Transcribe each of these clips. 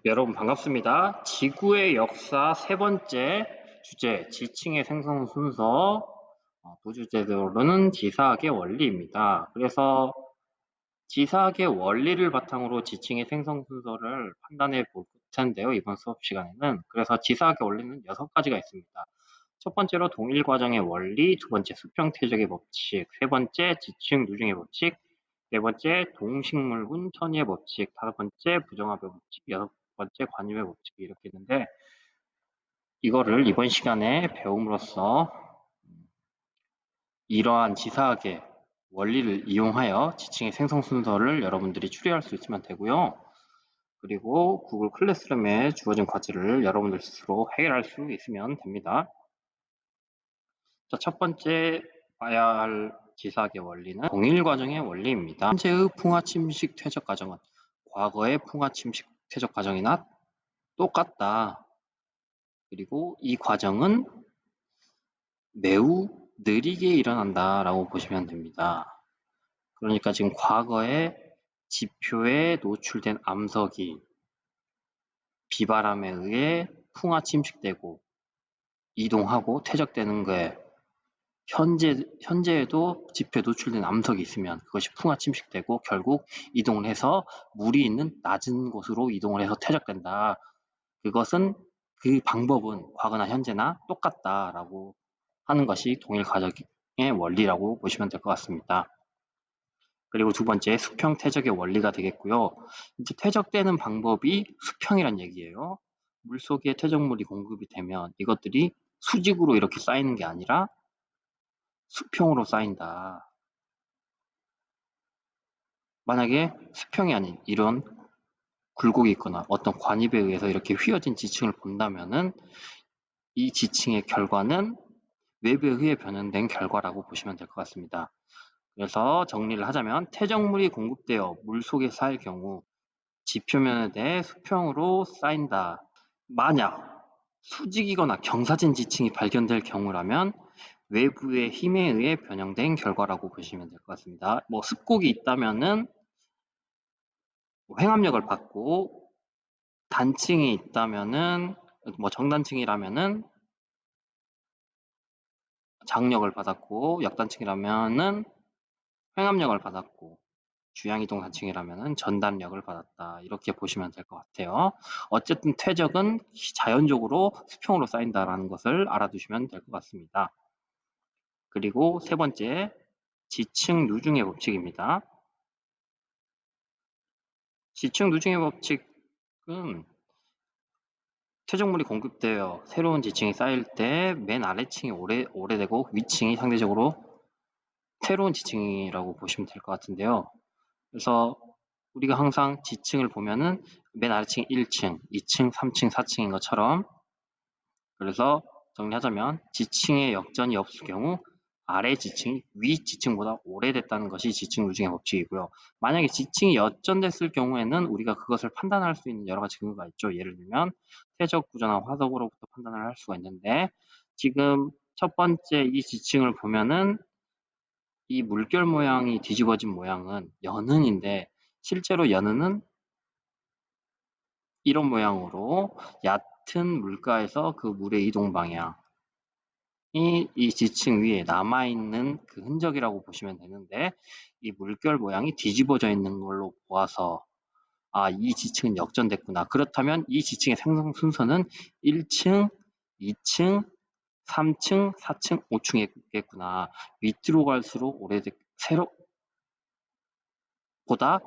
여러분 반갑습니다. 지구의 역사 세 번째 주제, 지층의 생성 순서, 부주제로는 지사학의 원리입니다. 그래서 지사학의 원리를 바탕으로 지층의 생성 순서를 판단해 볼 텐데요. 이번 수업 시간에는. 그래서 지사학의 원리는 6가지가 있습니다. 첫 번째로 동일 과정의 원리, 두 번째 수평 퇴적의 법칙, 세 번째 지층 누중의 법칙, 네 번째 동식물군 천위의 법칙, 다섯 번째 부정합의 법칙, 여섯 번째 관유의 법칙 이렇게 있는데 이거를 이번 시간에 배움으로써 이러한 지사학의 원리를 이용하여 지층의 생성 순서를 여러분들이 추리할 수 있으면 되고요. 그리고 구글 클래스룸에 주어진 과제를 여러분들 스스로 해결할 수 있으면 됩니다. 자, 첫 번째 봐야 할 지사학의 원리는 동일 과정의 원리입니다. 현재의 풍화 침식 퇴적 과정은 과거의 풍화 침식 퇴적 과정이나 똑같다. 그리고 이 과정은 매우 느리게 일어난다라고 보시면 됩니다. 그러니까 지금 과거에 지표에 노출된 암석이 비바람에 의해 풍화 침식되고 이동하고 퇴적되는 거에 현재에도 지표에 노출된 암석이 있으면 그것이 풍화 침식되고 결국 이동을 해서 물이 있는 낮은 곳으로 이동을 해서 퇴적된다. 그것은 그 방법은 과거나 현재나 똑같다라고 하는 것이 동일 과정의 원리라고 보시면 될 것 같습니다. 그리고 두 번째 수평 퇴적의 원리가 되겠고요. 이제 퇴적되는 방법이 수평이란 얘기예요. 물속에 퇴적물이 공급이 되면 이것들이 수직으로 이렇게 쌓이는 게 아니라 수평으로 쌓인다. 만약에 수평이 아닌 이런 굴곡이 있거나 어떤 관입에 의해서 이렇게 휘어진 지층을 본다면은 이 지층의 결과는 외부에 의해 변형된 결과라고 보시면 될 것 같습니다. 그래서 정리를 하자면 퇴적물이 공급되어 물속에 쌓일 경우 지표면에 대해 수평으로 쌓인다. 만약 수직이거나 경사진 지층이 발견될 경우라면 외부의 힘에 의해 변형된 결과라고 보시면 될 것 같습니다. 뭐 습곡이 있다면은 횡압력을 받고 단층이 있다면은 뭐 정단층이라면은 장력을 받았고 역단층이라면은 횡압력을 받았고 주양이동 단층이라면은 전단력을 받았다. 이렇게 보시면 될 것 같아요. 어쨌든 퇴적은 자연적으로 수평으로 쌓인다라는 것을 알아두시면 될 것 같습니다. 그리고 세 번째, 지층 누중의 법칙입니다. 지층 누중의 법칙은 퇴적물이 공급되어 새로운 지층이 쌓일 때 맨 아래층이 오래되고 위층이 상대적으로 새로운 지층이라고 보시면 될 것 같은데요. 그래서 우리가 항상 지층을 보면은 맨 아래층이 1층, 2층, 3층, 4층인 것처럼 그래서 정리하자면 지층의 역전이 없을 경우 아래 지층이 위 지층보다 오래됐다는 것이 지층 누중의 법칙이고요. 만약에 지층이 역전됐을 경우에는 우리가 그것을 판단할 수 있는 여러 가지 근거가 있죠. 예를 들면 퇴적 구조나 화석으로부터 판단을 할 수가 있는데 지금 첫 번째 이 지층을 보면은 이 물결 모양이 뒤집어진 모양은 연흔인데 실제로 연흔은 이런 모양으로 얕은 물가에서 그 물의 이동 방향이 이 지층 위에 남아있는 그 흔적이라고 보시면 되는데 이 물결 모양이 뒤집어져 있는 걸로 보아서 이 지층은 역전됐구나. 그렇다면 이 지층의 생성 순서는 1층, 2층, 3층, 4층, 5층이겠구나. 밑으로 갈수록 보다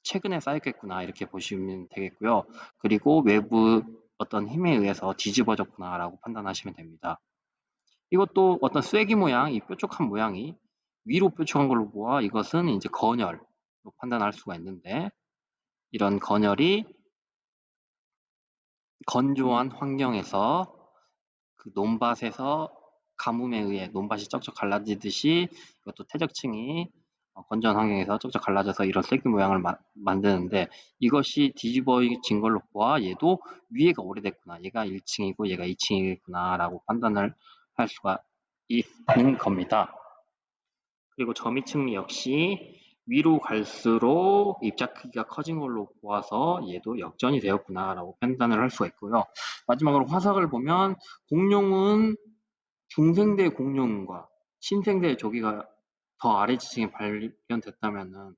최근에 쌓였겠구나 이렇게 보시면 되겠고요. 그리고 외부 어떤 힘에 의해서 뒤집어졌구나라고 판단하시면 됩니다. 이것도 어떤 쐐기 모양, 이 뾰족한 모양이 위로 뾰족한 걸로 보아 이것은 이제 건열로 판단할 수가 있는데 이런 건열이 건조한 환경에서 그 논밭에서 가뭄에 의해 논밭이 쩍쩍 갈라지듯이 이것도 퇴적층이 건조한 환경에서 쩍쩍 갈라져서 이런 쐐기 모양을 만드는데 이것이 뒤집어진 걸로 보아 얘도 위에가 오래됐구나. 얘가 1층이고 얘가 2층이구나 라고 판단을 할 수가 있는 겁니다. 그리고 점이층 역시 위로 갈수록 입자 크기가 커진 걸로 보아서 얘도 역전이 되었구나라고 판단을 할 수가 있고요. 마지막으로 화석을 보면 공룡은 중생대 공룡과 신생대 조기가 더 아래 지층에 발견됐다면은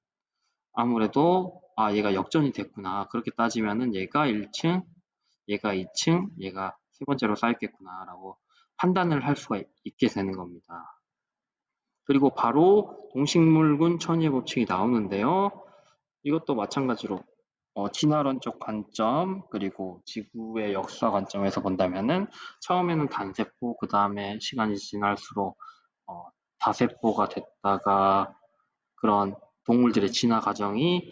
아무래도 얘가 역전이 됐구나. 그렇게 따지면은 얘가 1층, 얘가 2층, 얘가 세 번째로 쌓였겠구나라고 판단을 할 수가 있게 되는 겁니다. 그리고 바로 동식물군 천위의 법칙이 나오는데요. 이것도 마찬가지로 진화론적 관점 그리고 지구의 역사 관점에서 본다면은 처음에는 단세포 그 다음에 시간이 지날수록 다세포가 됐다가 그런 동물들의 진화 과정이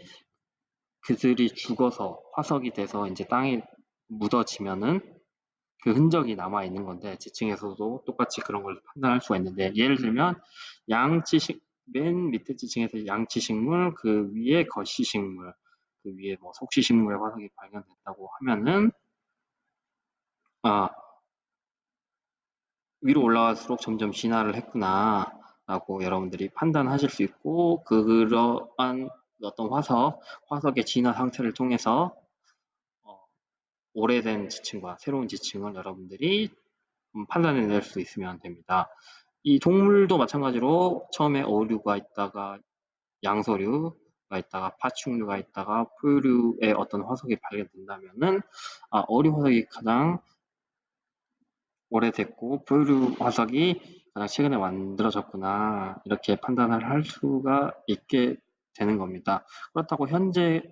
그들이 죽어서 화석이 돼서 이제 땅에 묻어지면은 그 흔적이 남아 있는 건데 지층에서도 똑같이 그런 걸 판단할 수가 있는데 예를 들면 맨 밑에 지층에서 양치식물 그 위에 거시식물 그 위에 뭐 속시식물의 화석이 발견됐다고 하면은 위로 올라갈수록 점점 진화를 했구나라고 여러분들이 판단하실 수 있고 그러한 어떤 화석의 진화 상태를 통해서 오래된 지층과 새로운 지층을 여러분들이 판단해낼 수 있으면 됩니다. 이 동물도 마찬가지로 처음에 어류가 있다가 양서류가 있다가 파충류가 있다가 포유류의 어떤 화석이 발견된다면은 어류 화석이 가장 오래됐고 포유류 화석이 가장 최근에 만들어졌구나 이렇게 판단을 할 수가 있게 되는 겁니다. 그렇다고 현재의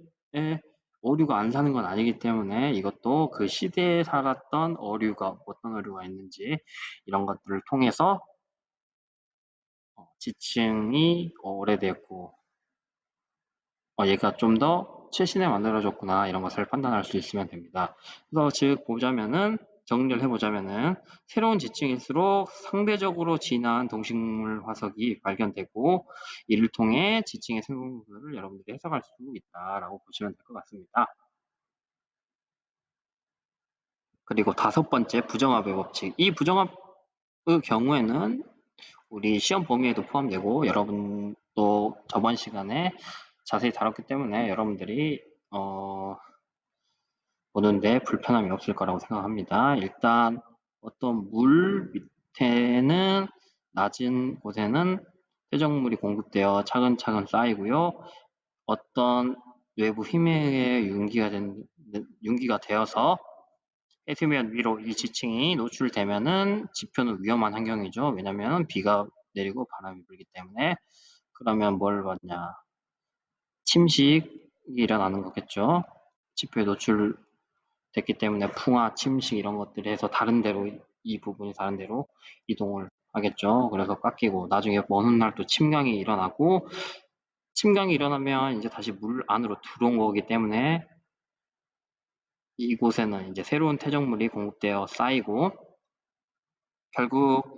어류가 안 사는 건 아니기 때문에 이것도 그 시대에 살았던 어류가 어떤 어류가 있는지 이런 것들을 통해서 지층이 오래됐고 얘가 좀 더 최신에 만들어졌구나 이런 것을 판단할 수 있으면 됩니다. 그래서 즉 보자면은 정리를 해보자면은 새로운 지층일수록 상대적으로 진화한 동식물 화석이 발견되고 이를 통해 지층의 생성분을 여러분들이 해석할 수 있다라고 보시면 될 것 같습니다. 그리고 다섯 번째 부정합의 법칙. 이 부정합의 경우에는 우리 시험 범위에도 포함되고 여러분도 저번 시간에 자세히 다뤘기 때문에 여러분들이 보는데 불편함이 없을 거라고 생각합니다. 일단 어떤 물 밑에는 낮은 곳에는 퇴적물이 공급되어 차근차근 쌓이고요. 어떤 외부 힘에 의해 융기가 되어서 해수면 위로 이 지층이 노출되면은 지표는 위험한 환경이죠. 왜냐면 비가 내리고 바람이 불기 때문에. 그러면 뭘 받냐? 침식이 일어나는 거겠죠. 지표에 노출됐기 때문에 풍화, 침식 이런 것들이 해서 다른 데로 이 부분이 다른 데로 이동을 하겠죠. 그래서 깎이고 나중에 먼 훗날 또 침강이 일어나고 침강이 일어나면 이제 다시 물 안으로 들어온 거기 때문에 이곳에는 이제 새로운 퇴적물이 공급되어 쌓이고 결국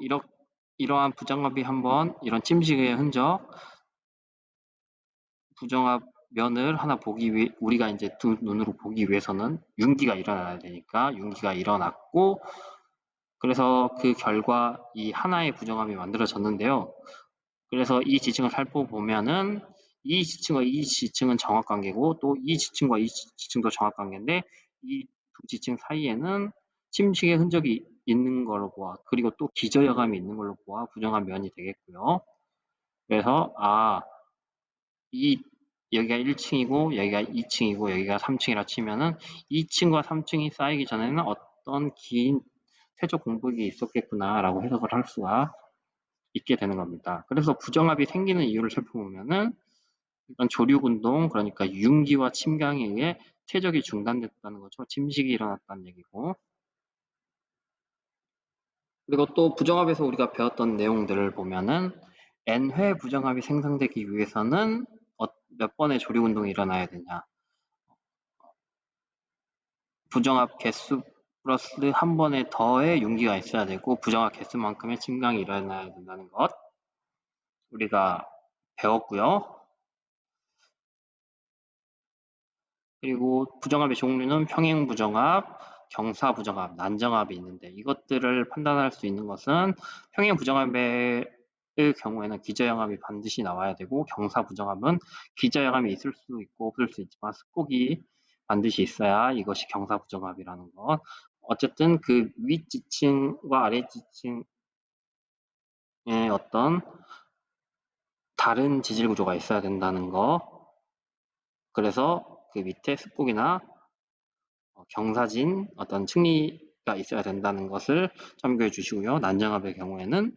이러한 부정합이 한번 이런 침식의 흔적 부정합 면을 하나 보기 위해 우리가 이제 두 눈으로 보기 위해서는 융기가 일어나야 되니까 융기가 일어났고 그래서 그 결과 이 하나의 부정합이 만들어졌는데요. 그래서 이 지층을 살펴보면은 이 지층과 이 지층은 정확관계고 또 이 지층과 이 지층도 정확관계인데 이 두 지층 사이에는 침식의 흔적이 있는 걸로 보아 그리고 또 기저여감이 있는 걸로 보아 부정한 면이 되겠고요. 그래서 여기가 1층이고 여기가 2층이고 여기가 3층이라 치면은 2층과 3층이 쌓이기 전에는 어떤 긴 퇴적 공백이 있었겠구나라고 해석을 할 수가 있게 되는 겁니다. 그래서 부정합이 생기는 이유를 살펴보면은 일단 조류운동 그러니까 융기와 침강에 의해 퇴적이 중단됐다는 거죠. 침식이 일어났다는 얘기고 그리고 또 부정합에서 우리가 배웠던 내용들을 보면은 n회 부정합이 생성되기 위해서는 몇 번의 조류운동이 일어나야 되냐 부정합 개수 플러스 한 번에 더의 융기가 있어야 되고 부정합 개수만큼의 침강이 일어나야 된다는 것 우리가 배웠고요. 그리고 부정합의 종류는 평행 부정합, 경사 부정합, 난정합이 있는데 이것들을 판단할 수 있는 것은 평행 부정합의 경우에는 기저영합이 반드시 나와야 되고, 경사 부정합은 기저영합이 있을 수 있고 없을 수 있지만 습곡이 반드시 있어야 이것이 경사 부정합이라는 것. 어쨌든 그 윗지층과 아랫지층의 어떤 다른 지질 구조가 있어야 된다는 거. 그래서 그 밑에 습곡이나 경사진 어떤 층리가 있어야 된다는 것을 참고해 주시고요. 난정압의 경우에는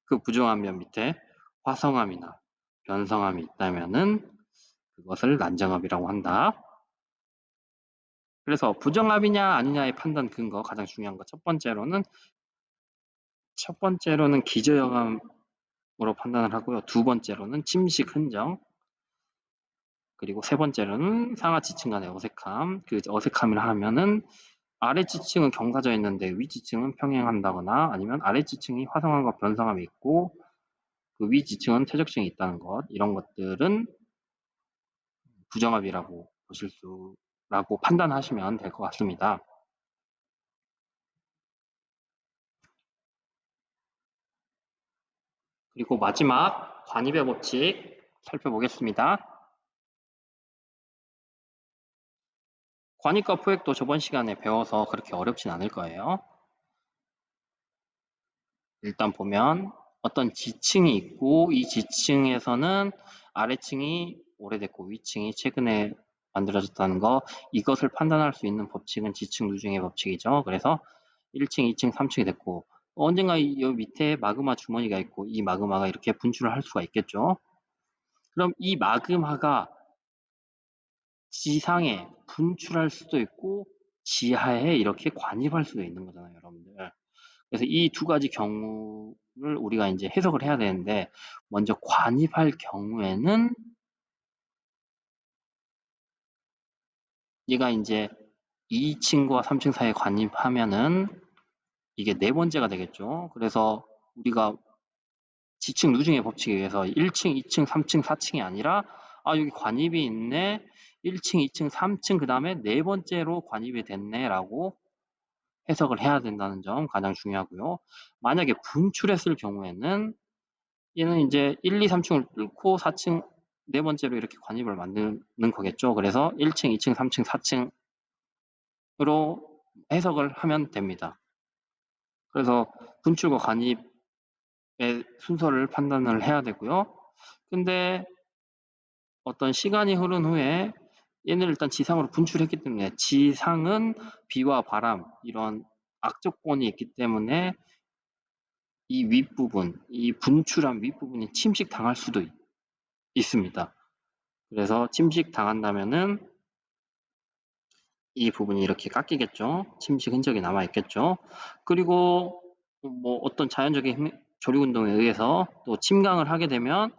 그 부정한 면 밑에 화성암이나 변성암이 있다면은 그것을 난정압이라고 한다. 그래서 부정압이냐 아니냐의 판단 근거 가장 중요한 거 첫 번째로는 기저영암으로 판단을 하고요. 두 번째로는 침식 흔적, 그리고 세 번째로는 상하 지층 간의 어색함. 그 어색함을 하면은 아랫지층은 경사져 있는데 윗지층은 평행한다거나, 아니면 아랫지층이 화성암과 변성암이 있고 그 윗지층은 퇴적층이 있다는 것. 이런 것들은 부정합이라고 라고 판단하시면 될 것 같습니다. 그리고 마지막 관입의 법칙 살펴보겠습니다. 관입과 포획도 저번 시간에 배워서 그렇게 어렵진 않을 거예요. 일단 보면 어떤 지층이 있고 이 지층에서는 아래층이 오래됐고 위층이 최근에 만들어졌다는 거, 이것을 판단할 수 있는 법칙은 지층 누중의 법칙이죠. 그래서 1층, 2층, 3층이 됐고 언젠가 이 밑에 마그마 주머니가 있고 이 마그마가 이렇게 분출을 할 수가 있겠죠. 그럼 이 마그마가 지상에 분출할 수도 있고 지하에 이렇게 관입할 수도 있는 거잖아요, 여러분들. 그래서 이 두 가지 경우를 우리가 이제 해석을 해야 되는데, 먼저 관입할 경우에는 얘가 이제 2층과 3층 사이에 관입하면은 이게 네 번째가 되겠죠. 그래서 우리가 지층 누중의 법칙에 의해서 1층, 2층, 3층, 4층이 아니라 여기 관입이 있네. 1층, 2층, 3층 그 다음에 네 번째로 관입이 됐네라고 해석을 해야 된다는 점 가장 중요하고요. 만약에 분출했을 경우에는 얘는 이제 1, 2, 3층을 뚫고 4층 네 번째로 이렇게 관입을 만드는 거겠죠. 그래서 1층, 2층, 3층, 4층으로 해석을 하면 됩니다. 그래서 분출과 관입의 순서를 판단을 해야 되고요. 근데 어떤 시간이 흐른 후에 얘는 일단 지상으로 분출했기 때문에 지상은 비와 바람 이런 악조건이 있기 때문에 이 윗부분, 이 분출한 윗부분이 침식당할 수도 있습니다. 그래서 침식당한다면은 이 부분이 이렇게 깎이겠죠. 침식 흔적이 남아있겠죠. 그리고 뭐 어떤 자연적인 조류 운동에 의해서 또 침강을 하게 되면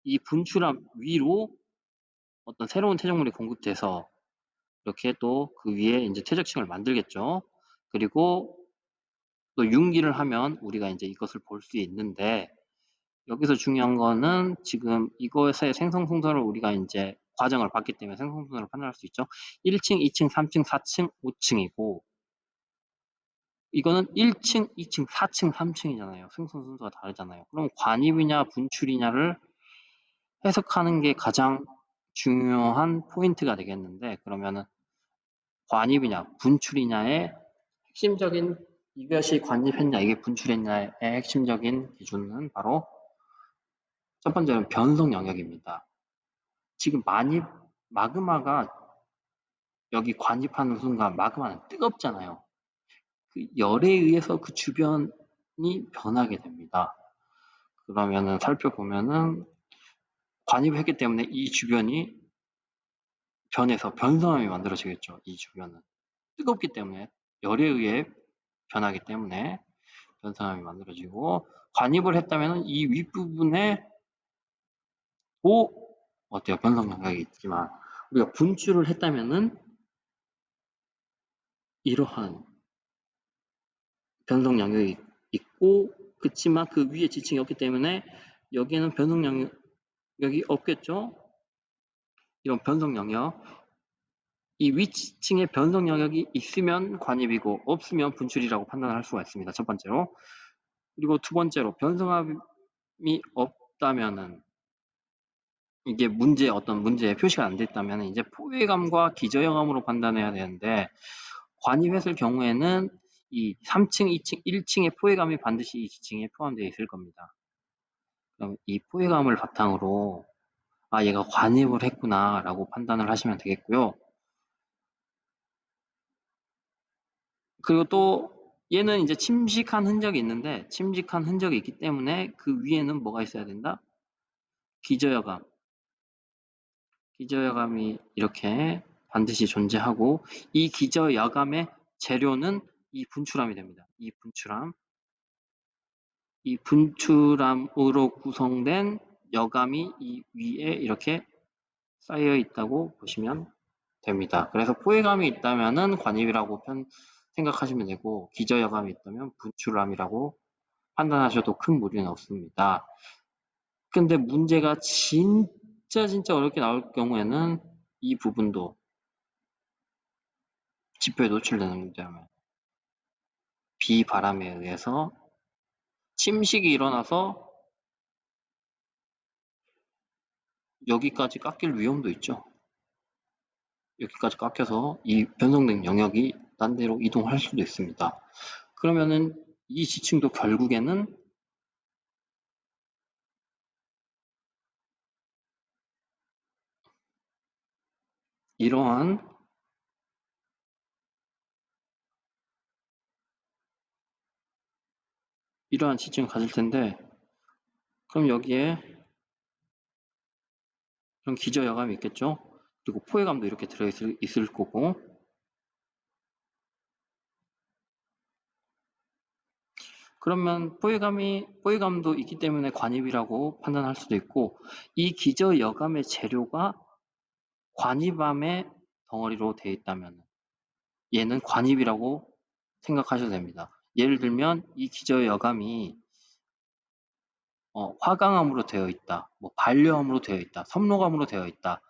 이 분출한 위로 어떤 새로운 퇴적물이 공급돼서 이렇게 또 그 위에 이제 퇴적층을 만들겠죠. 그리고 또 융기를 하면 우리가 이제 이것을 볼 수 있는데, 여기서 중요한 거는 지금 이것의 생성 순서를 우리가 이제 과정을 봤기 때문에 생성 순서를 판단할 수 있죠. 1층, 2층, 3층, 4층, 5층이고 이거는 1층, 2층, 4층, 3층이잖아요. 생성 순서가 다르잖아요. 그럼 관입이냐 분출이냐를 해석하는 게 가장 중요한 포인트가 되겠는데, 그러면은 관입이냐 분출이냐의 핵심적인, 이것이 관입했냐 이게 분출했냐의 핵심적인 기준은 바로 첫 번째는 변성 영역입니다. 지금 마그마가 여기 관입하는 순간 마그마는 뜨겁잖아요. 그 열에 의해서 그 주변이 변하게 됩니다. 그러면은 살펴보면은 관입을 했기 때문에 이 주변이 변해서 변성암이 만들어지겠죠. 이 주변은 뜨겁기 때문에, 열에 의해 변하기 때문에 변성암이 만들어지고, 관입을 했다면 이 윗부분에 어때요? 변성 영역이 있지만, 우리가 분출을 했다면은 이러한 변성 영역이 있고, 그치만 그 위에 지층이 없기 때문에 여기에는 변성 영역이 없겠죠? 이런 변성 영역, 이 위층에 변성 영역이 있으면 관입이고 없으면 분출이라고 판단을 할 수가 있습니다. 첫 번째로. 그리고 두 번째로 없다면은 이게 어떤 문제에 표시가 안 됐다면 이제 포획암과 기저역암으로 판단해야 되는데 관입했을 경우에는 이 3층, 2층, 1층의 포획암이 반드시 이 지층에 포함되어 있을 겁니다. 그럼 이 포획암을 바탕으로 얘가 관입을 했구나라고 판단을 하시면 되겠고요. 그리고 또 얘는 이제 침식한 흔적이 있는데 침식한 흔적이 있기 때문에 그 위에는 뭐가 있어야 된다? 기저여감. 기저여감이 이렇게 반드시 존재하고 이 기저여감의 재료는 이 분출암이 됩니다. 이 분출암으로 구성된 여감이 이 위에 이렇게 쌓여 있다고 보시면 됩니다. 그래서 포획암이 있다면은 관입이라고 생각하시면 되고 기저여감이 있다면 분출암이라고 판단하셔도 큰 무리는 없습니다. 근데 문제가 진짜 어렵게 나올 경우에는 이 부분도 지표에 노출되는 문제라면 비바람에 의해서 침식이 일어나서 여기까지 깎일 위험도 있죠. 여기까지 깎여서 이 변성된 영역이 딴 데로 이동할 수도 있습니다. 그러면은 이 지층도 결국에는 이러한 지층을 가질 텐데 그럼 여기에 그럼 기저여감이 있겠죠. 그리고 포획감도 이렇게 들어있을 거고 그러면 포획감도 있기 때문에 관입이라고 판단할 수도 있고 이 기저여감의 재료가 관입암의 덩어리로 되어 있다면 얘는 관입이라고 생각하셔도 됩니다. 예를 들면 이 기저여감이 화강암으로 되어 있다, 뭐 반려암으로 되어 있다, 섬로감으로 되어 있다.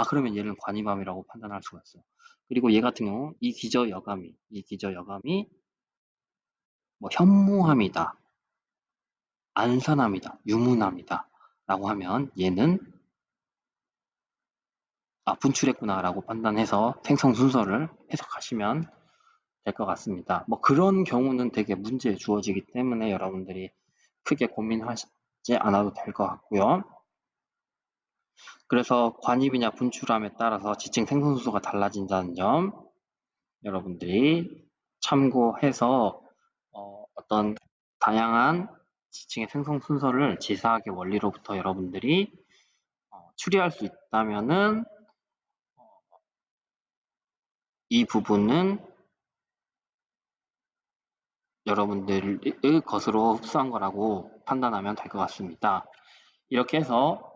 그러면 얘는 관입암이라고 판단할 수가 있어요. 그리고 얘 같은 경우 이 기저여감이 뭐 현무암이다, 안산암이다, 유문암이다 라고 하면 얘는 분출했구나라고 판단해서 생성 순서를 해석하시면 될 것 같습니다. 뭐 그런 경우는 되게 문제에 주어지기 때문에 여러분들이 크게 고민하지 않아도 될 것 같고요. 그래서 관입이냐 분출함에 따라서 지층 생성 순서가 달라진다는 점 여러분들이 참고해서 어떤 다양한 지층의 생성 순서를 지사학의 원리로부터 여러분들이 추리할 수 있다면은 이 부분은 여러분들의 것으로 흡수한 거라고 판단하면 될 것 같습니다. 이렇게 해서